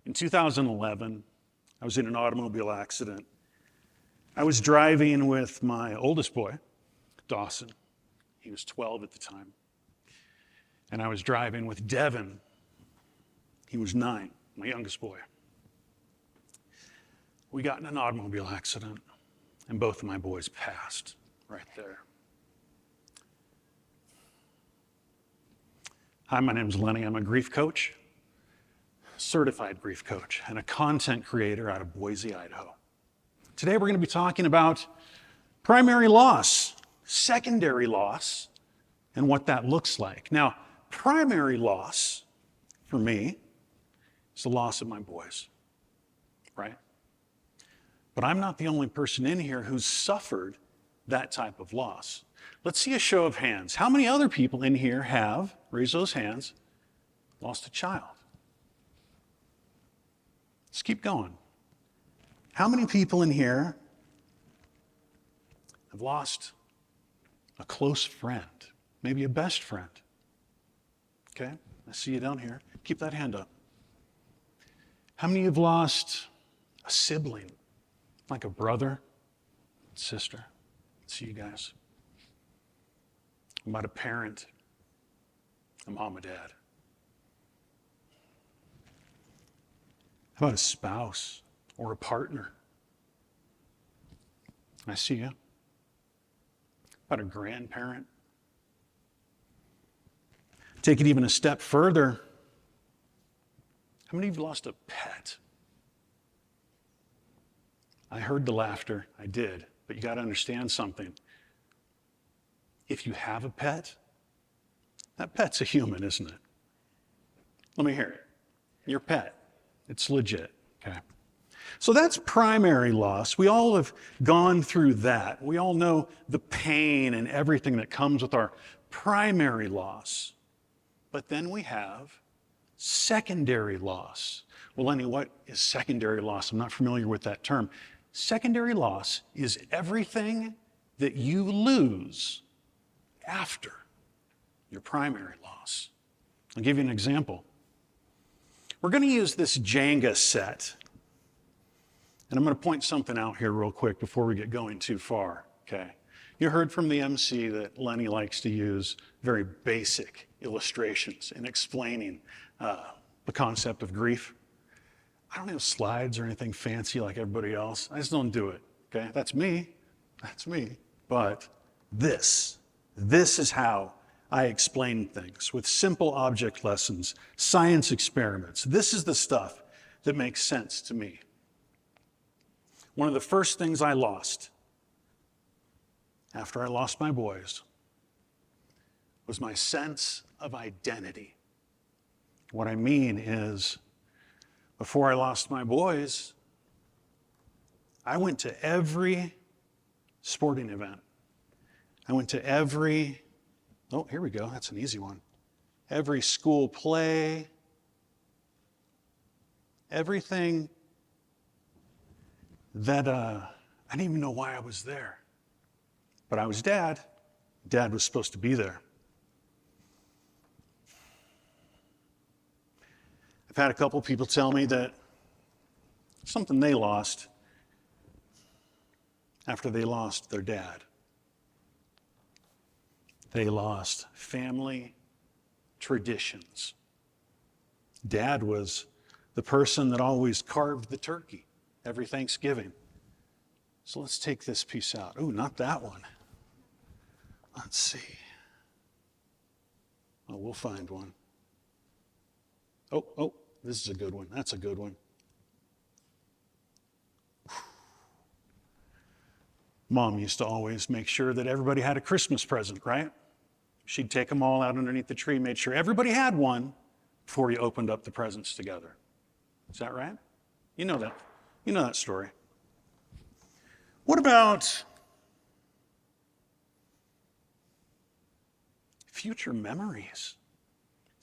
In 2011, I was in an automobile accident. I was driving with my oldest boy, Dawson. He was 12 at the time. And I was driving with Devin. He was 9, my youngest boy. We got in an automobile accident, and both of my boys passed right there. Hi, my name is Lenny. I'm a grief coach, certified grief coach, and a content creator out of Boise, Idaho. Today we're going to be talking about primary loss, secondary loss, and what that looks like. Now, primary loss, for me, is the loss of my boys, right? But I'm not the only person in here who's suffered that type of loss. Let's see a show of hands. How many other people in here have, raise those hands, lost a child? Let's keep going. How many people in here have lost a close friend, maybe a best friend? Okay, I see you down here. Keep that hand up. How many have lost a sibling, like a brother, sister? See you guys. What about a parent, a mom, a dad? How about a spouse or a partner? I see you. How about a grandparent? Take it even a step further. How many of you lost a pet? I heard the laughter, I did, but you got to understand something. If you have a pet, that pet's a human, isn't it? Let me hear it. Your pet, it's legit, okay? So that's primary loss. We all have gone through that. We all know the pain and everything that comes with our primary loss. But then we have secondary loss. Well, Lenny, what is secondary loss? I'm not familiar with that term. Secondary loss is everything that you lose after your primary loss. I'll give you an example. We're going to use this Jenga set. And I'm going to point something out here real quick before we get going too far, okay? You heard from the MC that Lenny likes to use very basic illustrations in explaining the concept of grief. I don't have slides or anything fancy like everybody else. I just don't do it, okay? That's me. That's me. But this is how I explain things with simple object lessons, science experiments. This is the stuff that makes sense to me. One of the first things I lost after I lost my boys was my sense of identity. What I mean is, before I lost my boys, I went to every sporting event. I went to every, oh, here we go, that's an easy one. Every school play, everything that I didn't even know why I was there. But I was dad. Dad was supposed to be there. I've had a couple people tell me that something they lost after they lost their dad. They lost family traditions. Dad was the person that always carved the turkey every Thanksgiving. So let's take this piece out. Oh, not that one. Let's see. Oh, we'll find one. Oh, this is a good one. That's a good one. Mom used to always make sure that everybody had a Christmas present, right? She'd take them all out underneath the tree, made sure everybody had one before you opened up the presents together. Is that right? You know that. You know that story. What about future memories?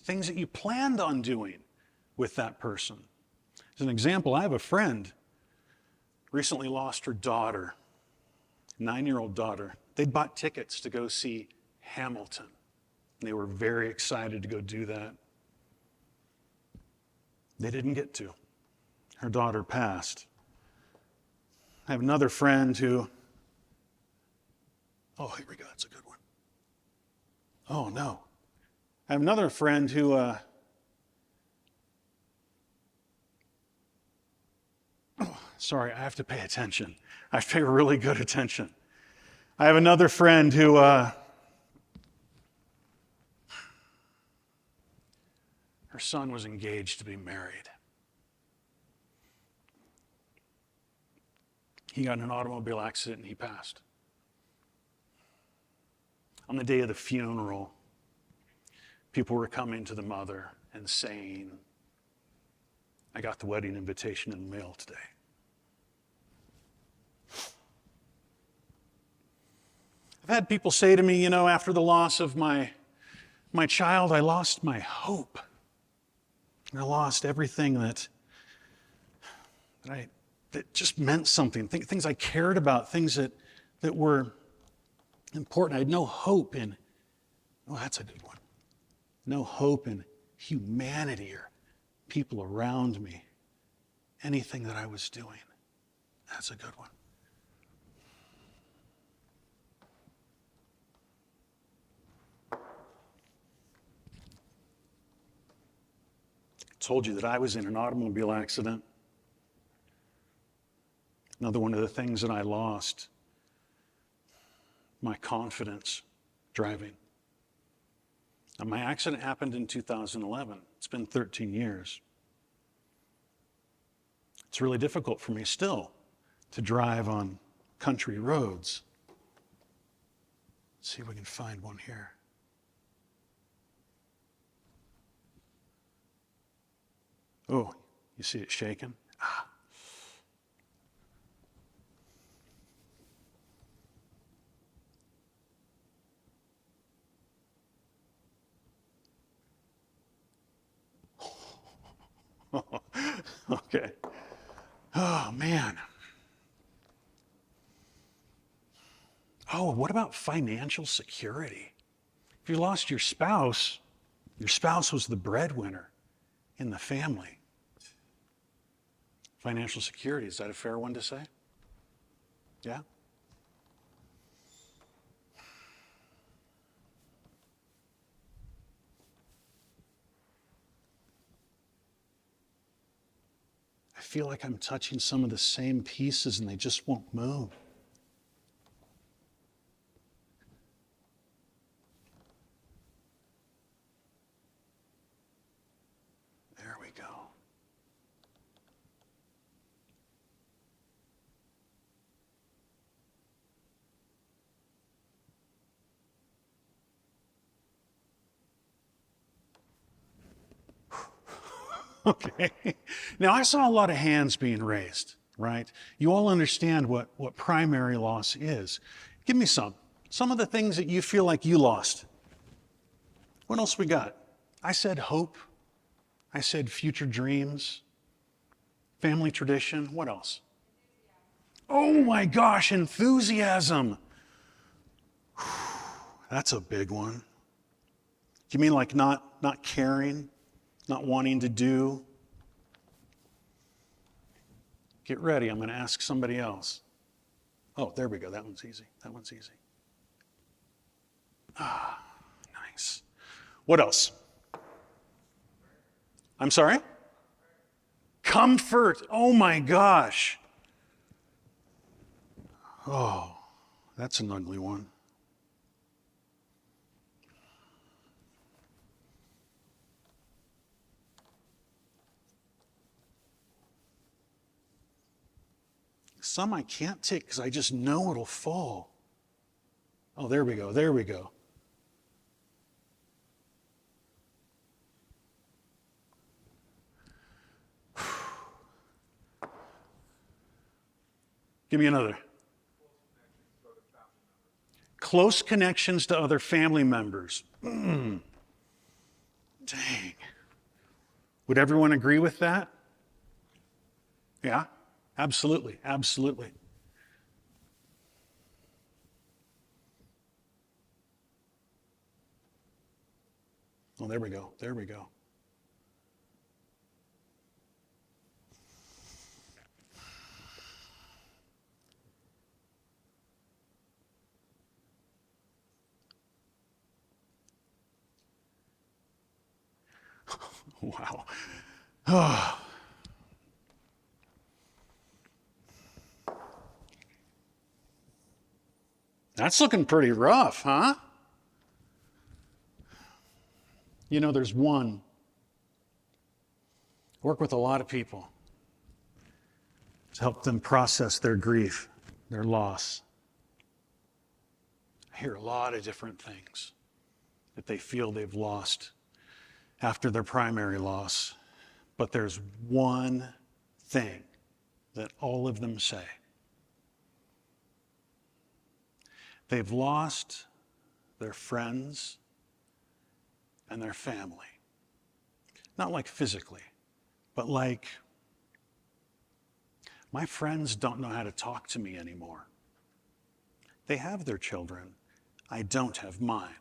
Things that you planned on doing with that person. As an example, I have a friend recently lost her daughter, 9-year-old daughter. They'd bought tickets to go see Hamilton. And they were very excited to go do that. They didn't get to. her daughter passed. I have another friend who, oh, here we go, that's a good one. Oh, no. I have another friend who, oh, sorry, I have to pay attention. I have to pay really good attention. I have another friend who, her son was engaged to be married. He got in an automobile accident and he passed. On the day of the funeral, people were coming to the mother and saying, I got the wedding invitation in the mail today. I've had people say to me, after the loss of my child, I lost my hope. I lost everything that just meant something, things I cared about, things that were important. I had no hope in, oh, that's a good one. No hope in humanity or people around me, anything that I was doing. That's a good one. I told you that I was in an automobile accident. Another one of the things that I lost, my confidence driving. Now, my accident happened in 2011. It's been 13 years. It's really difficult for me still to drive on country roads. Let's see if we can find one here. Oh, you see it shaking? Ah. Okay. Oh, man. Oh, what about financial security? If you lost your spouse was the breadwinner in the family. Financial security, is that a fair one to say? Yeah? I feel like I'm touching some of the same pieces and they just won't move. There we go. Okay. Now, I saw a lot of hands being raised, right? You all understand what primary loss is. Give me some of the things that you feel like you lost. What else we got? I said hope. I said future dreams, family tradition. What else? Oh my gosh, enthusiasm. That's a big one. You mean like not caring? Not wanting to do? Get ready, I'm going to ask somebody else. Oh, there we go. That one's easy. That one's easy. Ah, nice. What else? I'm sorry? Comfort. Oh my gosh. Oh, that's an ugly one. Some I can't take because I just know it'll fall. Oh, there we go. There we go. Give me another. Close connections to other family members. Dang. Would everyone agree with that? Yeah? Absolutely, absolutely. Oh, there we go, there we go. Wow. Oh. That's looking pretty rough, huh? You know, there's one. I work with a lot of people to help them process their grief, their loss. I hear a lot of different things that they feel they've lost after their primary loss. But there's one thing that all of them say. They've lost their friends and their family. Not like physically, but like, my friends don't know how to talk to me anymore. They have their children. I don't have mine.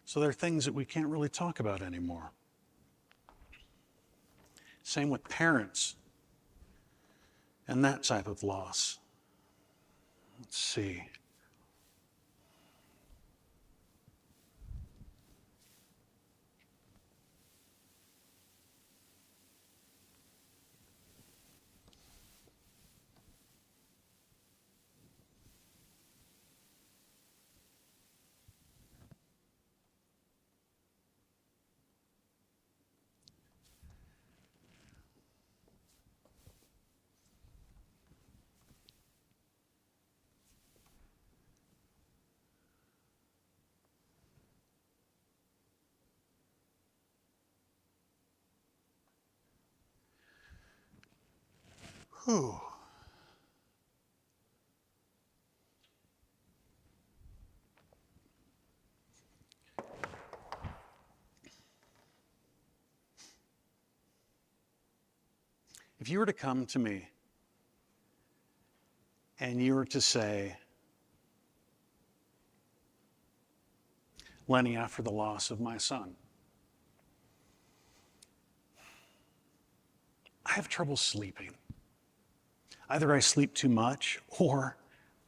So there are things that we can't really talk about anymore. Same with parents and that type of loss. Let's see. Whew. If you were to come to me and you were to say, Lenny, after the loss of my son, I have trouble sleeping. Either I sleep too much or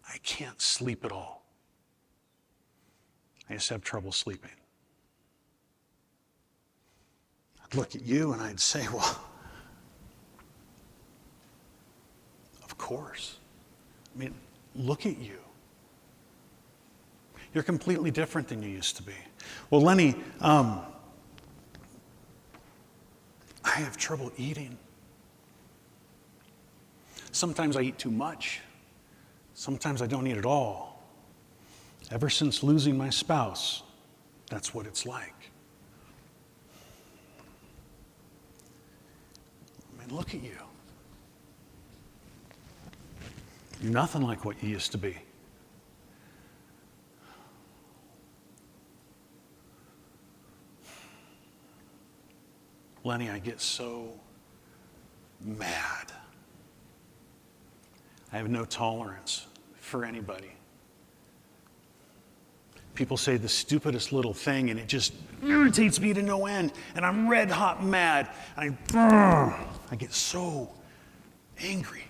I can't sleep at all. I just have trouble sleeping. I'd look at you and I'd say, well, of course. I mean, look at you. You're completely different than you used to be. Well, Lenny, I have trouble eating. Sometimes I eat too much. Sometimes I don't eat at all. Ever since losing my spouse, that's what it's like. I mean, look at you. You're nothing like what you used to be. Lenny, I get so mad. I have no tolerance for anybody. People say the stupidest little thing and it just irritates me to no end, and I'm red hot mad. I get so angry.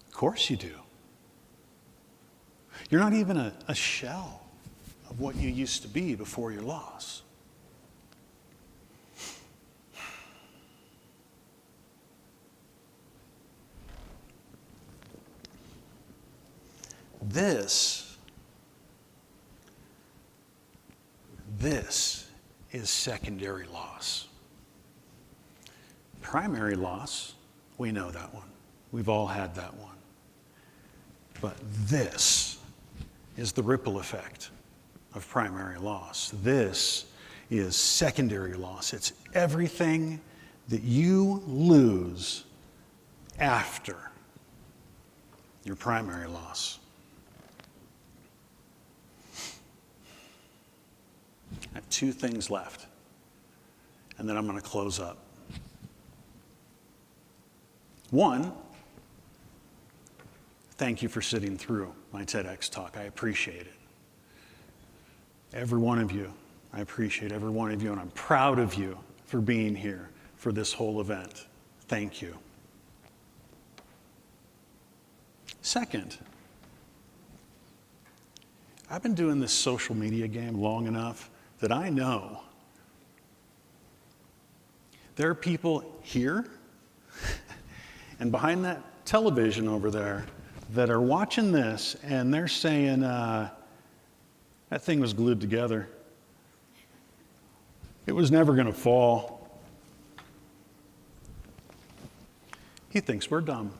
Of course you do. You're not even a shell of what you used to be before your loss. This is secondary loss. Primary loss, we know that one. We've all had that one. But this is the ripple effect of primary loss. This is secondary loss. It's everything that you lose after your primary loss. I have two things left, and then I'm going to close up. One, thank you for sitting through my TEDx talk. I appreciate it. Every one of you, I appreciate every one of you, and I'm proud of you for being here for this whole event. Thank you. Second, I've been doing this social media game long enough that I know there are people here and behind that television over there that are watching this and they're saying, that thing was glued together. It was never going to fall. He thinks we're dumb.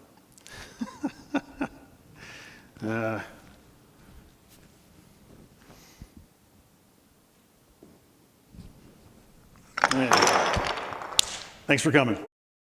Thanks for coming.